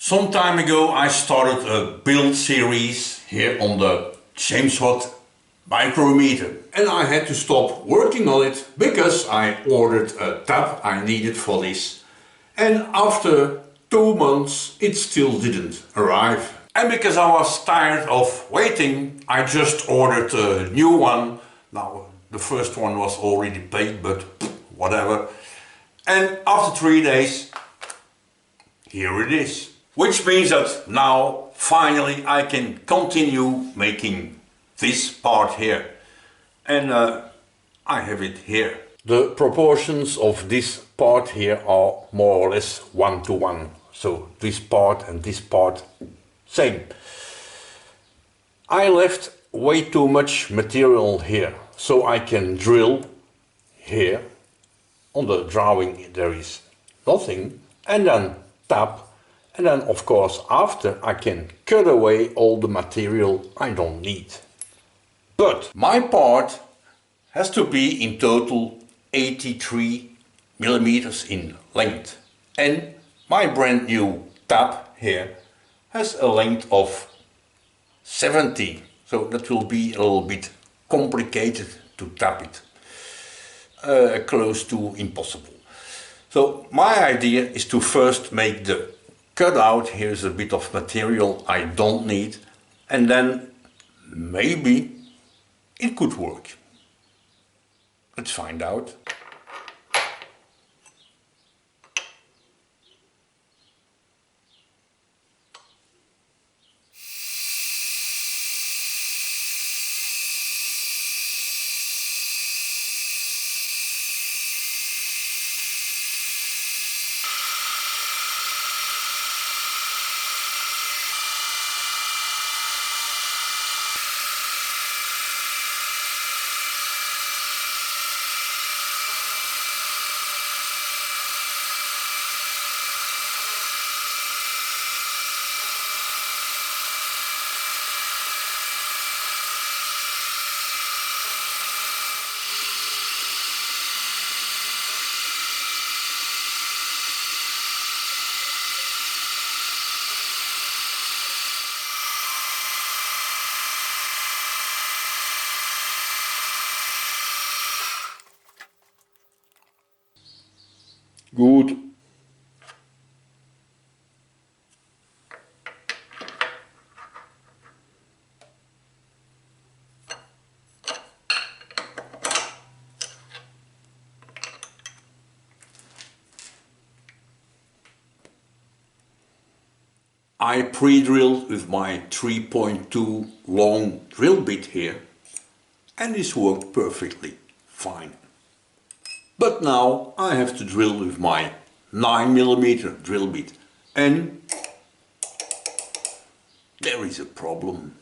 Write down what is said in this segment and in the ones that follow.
Some time ago I started a build series here on the James Watt micrometer, and I had to stop working on it because I ordered a tap I needed for this, and after 2 months it still didn't arrive. And because I was tired of waiting, I just ordered a new one. Now the first one was already paid, but whatever. And after 3 days, here it is. Which means that now finally I can continue making this part here. And I have it here. The proportions of this part here are more or less 1:1. So this part and this part, same. I left way too much material here, so I can drill here. On the drawing there is nothing, and then tap. And then of course after I can cut away all the material I don't need. But my part has to be in total 83 millimeters in length. And my brand new tap here has a length of 70. So that will be a little bit complicated to tap it. Close to impossible. So my idea is to first make the cutout. Here's a bit of material I don't need, and then maybe it could work. Let's find out. Good. I pre-drilled with my 3.2 long drill bit here, and this worked perfectly fine. But now I have to drill with my 9mm drill bit, and there is a problem.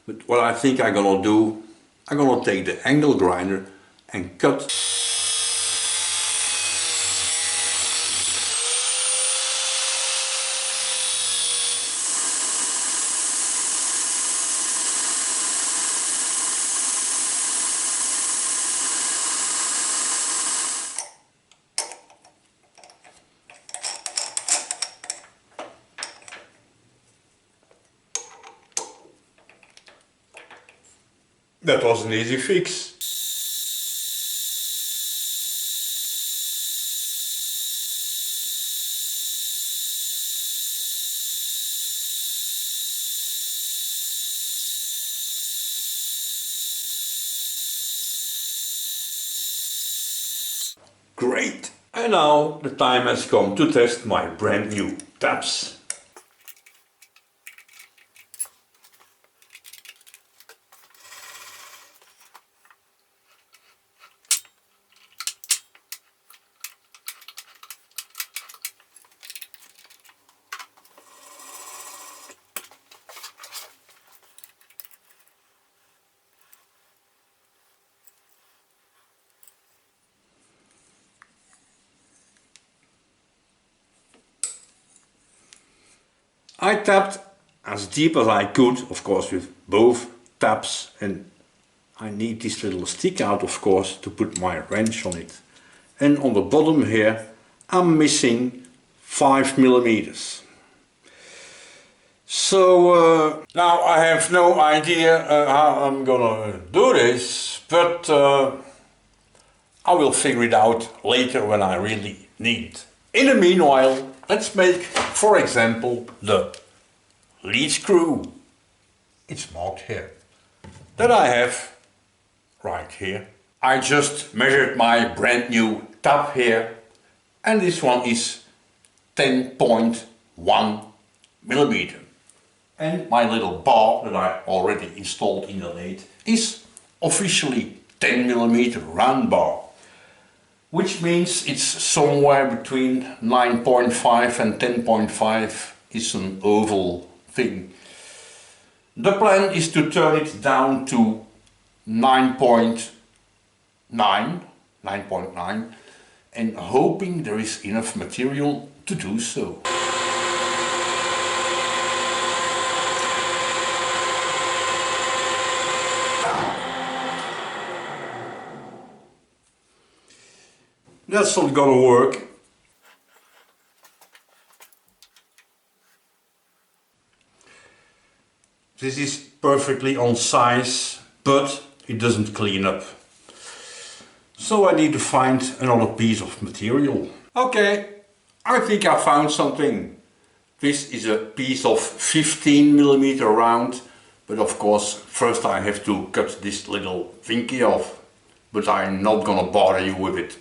But what I think I'm gonna do, I'm gonna take the angle grinder and cut . That was an easy fix. Great! And now the time has come to test my brand new taps. I tapped as deep as I could, of course with both taps, and I need this little stick out, of course, to put my wrench on it. And on the bottom here I'm missing 5 millimeters. So now I have no idea how I'm gonna do this, but I will figure it out later when I really need it. In the meanwhile, let's make, for example, the lead screw. It's marked here. That I have right here. I just measured my brand new tab here, and this one is 10.1 millimeter. And my little bar that I already installed in the lathe is officially 10 millimeter round bar, which means it's somewhere between 9.5 and 10.5 is an oval thing. The plan is to turn it down to 9.9, and hoping there is enough material to do so. That's not gonna work. This is perfectly on size, but it doesn't clean up. So I need to find another piece of material. Okay, I think I found something. This is a piece of 15 millimeter round, but of course first I have to cut this little thingy off. But I'm not gonna bother you with it.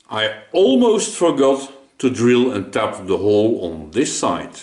I almost forgot to drill and tap the hole on this side.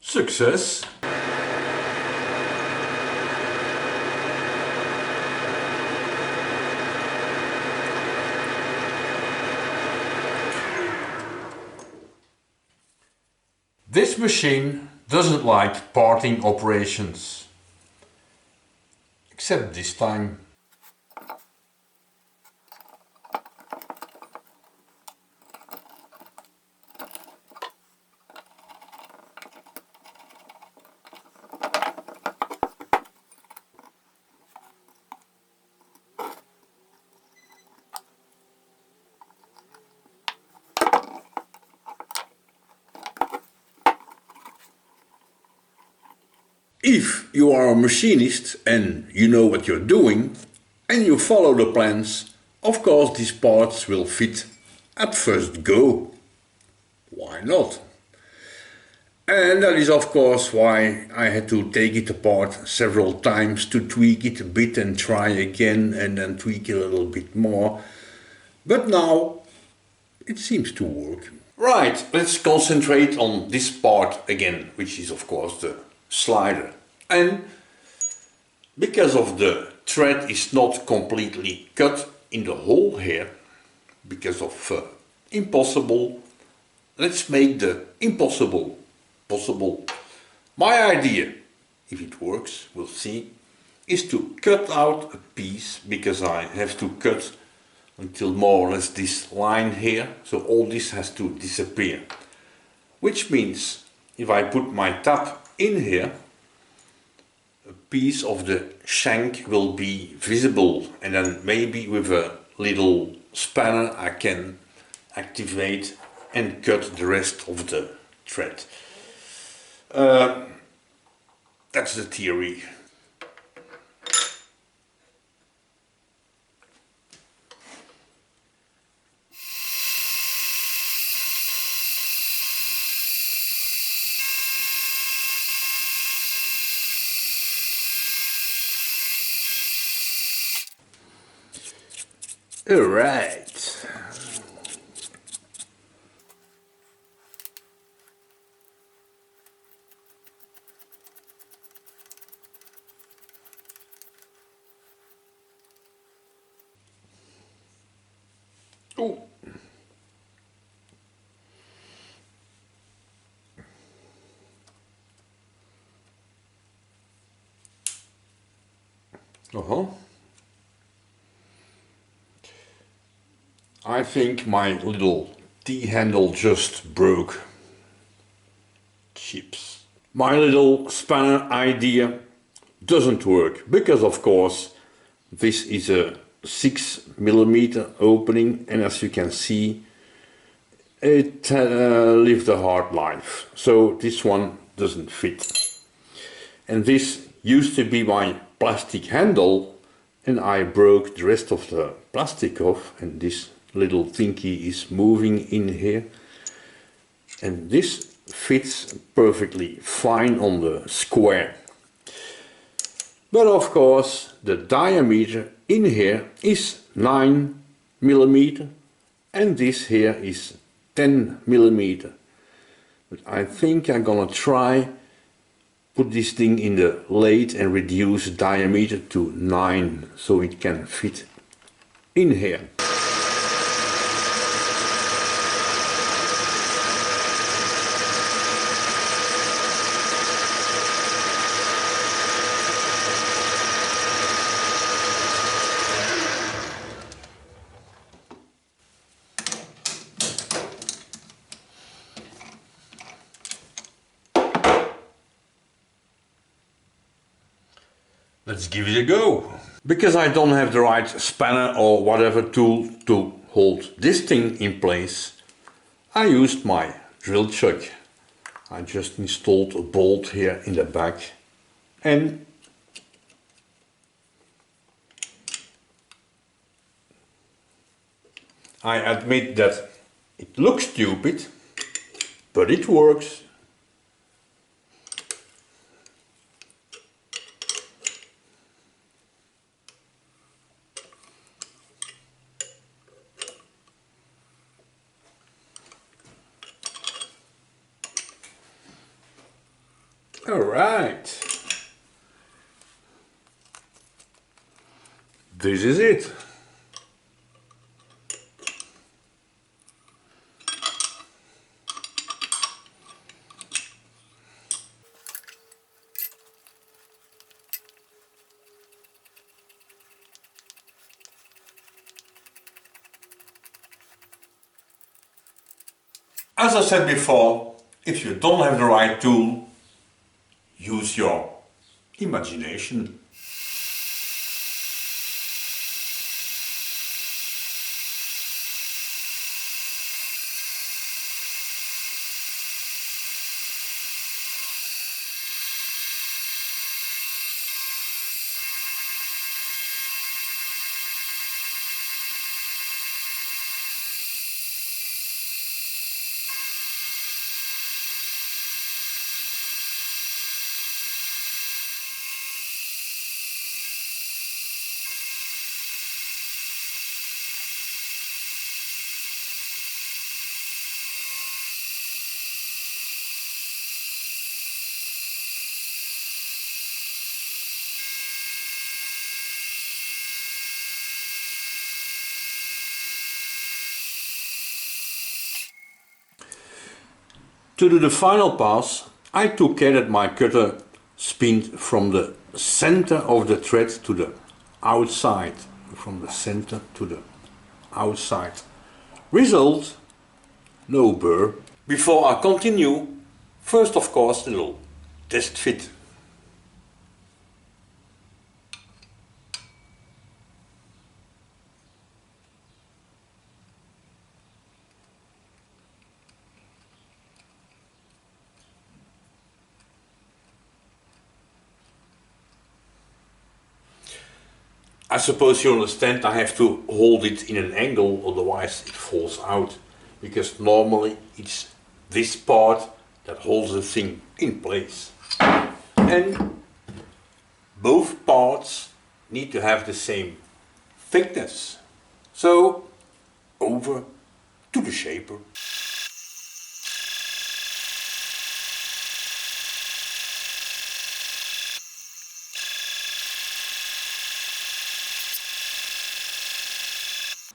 Success! This machine doesn't like parting operations, except this time. If you are a machinist and you know what you're doing and you follow the plans, of course these parts will fit at first go. Why not? And that is of course why I had to take it apart several times to tweak it a bit and try again and then tweak it a little bit more. But now it seems to work. Right, let's concentrate on this part again, which is of course the slider. And because of the thread is not completely cut in the hole here, because of impossible, let's make the impossible possible. My idea, if it works, we'll see, is to cut out a piece, because I have to cut until more or less this line here, so all this has to disappear. Which means if I put my tap in here, a piece of the shank will be visible, and then maybe with a little spanner I can activate and cut the rest of the thread. That's the theory. All right. Oh. I think my little T-handle just broke. Chips. My little spanner idea doesn't work because of course this is a 6mm opening, and as you can see it lived a hard life, so this one doesn't fit. And this used to be my plastic handle, and I broke the rest of the plastic off, and this little thingy is moving in here, and this fits perfectly fine on the square. But of course the diameter in here is 9mm and this here is 10mm. But I think I'm gonna try put this thing in the lathe and reduce the diameter to 9 so it can fit in here. Let's give it a go. Because I don't have the right spanner or whatever tool to hold this thing in place, I used my drill chuck. I just installed a bolt here in the back, and I admit that it looks stupid, but it works. All right, this is it. As I said before, if you don't have the right tool, use your imagination. To do the final pass, I took care that my cutter spins from the center of the thread to the outside. From the center to the outside. Result, no burr. Before I continue, first of course a little test fit. I suppose you understand I have to hold it in an angle, otherwise it falls out. Because normally it's this part that holds the thing in place. And both parts need to have the same thickness. So over to the shaper.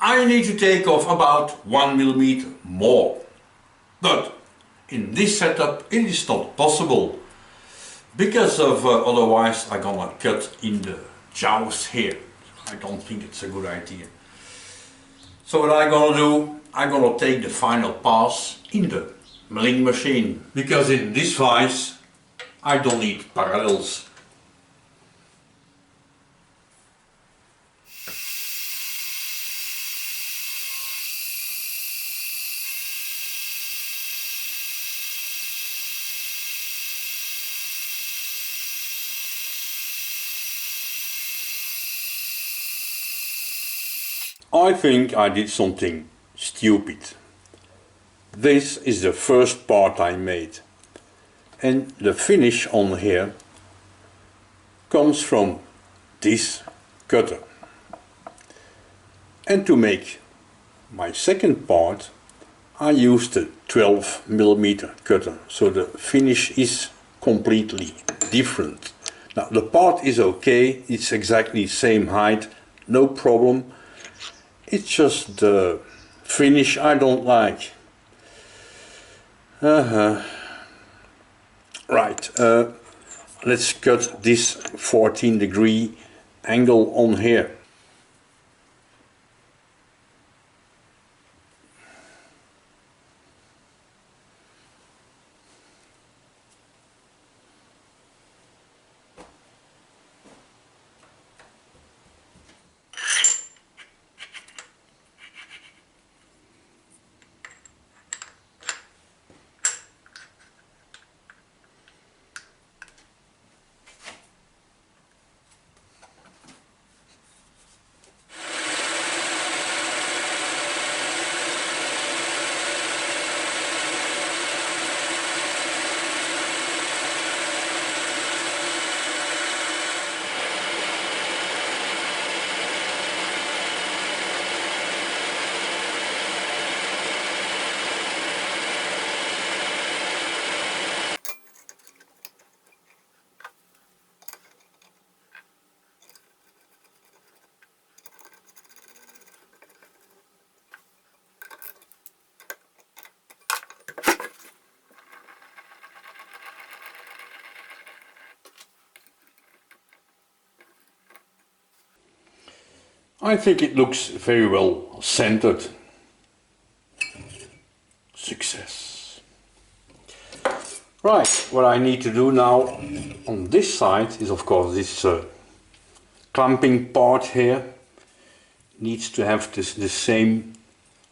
I need to take off about 1 millimeter more. But in this setup it is not possible. Because of otherwise I'm gonna cut in the jaws here. I don't think it's a good idea. So what I'm gonna do, I'm gonna take the final pass in the milling machine. Because in this vise I don't need parallels. I think I did something stupid. This is the first part I made, and the finish on here comes from this cutter. And to make my second part I used a 12 millimeter cutter, so the finish is completely different. Now the part is okay, it's exactly the same height, no problem. It's just the finish I don't like. Right, let's cut this 14-degree angle on here. I think it looks very well centered. Success. Right, what I need to do now on this side is of course this clamping part here needs to have the same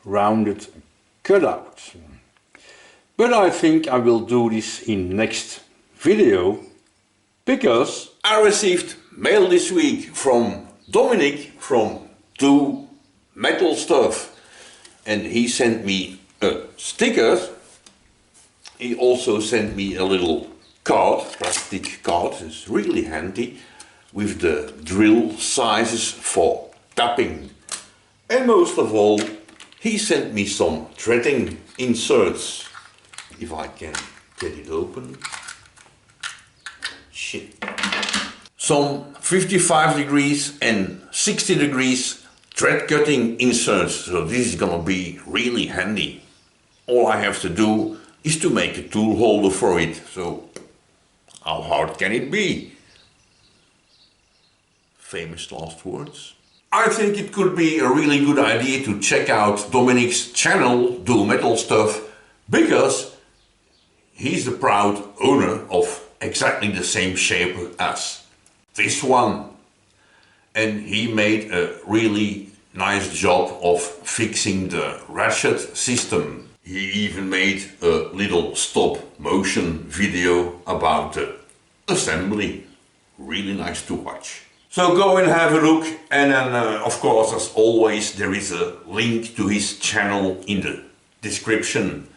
rounded cutout. But I think I will do this in next video because I received mail this week from Dominic from Do Metal Stuff, and he sent me a sticker. He also sent me a little card, plastic card, it's really handy, with the drill sizes for tapping. And most of all, he sent me some threading inserts. If I can get it open. Shit. Some 55 degrees and 60 degrees thread cutting inserts, so this is gonna be really handy. All I have to do is to make a tool holder for it. So how hard can it be? Famous last words. I think it could be a really good idea to check out Dominic's channel, Do Metal Stuff, because he's the proud owner of exactly the same shape as this one. And he made a really nice job of fixing the ratchet system. He even made a little stop motion video about the assembly. Really nice to watch. So go and have a look, and then of course, as always, there is a link to his channel in the description.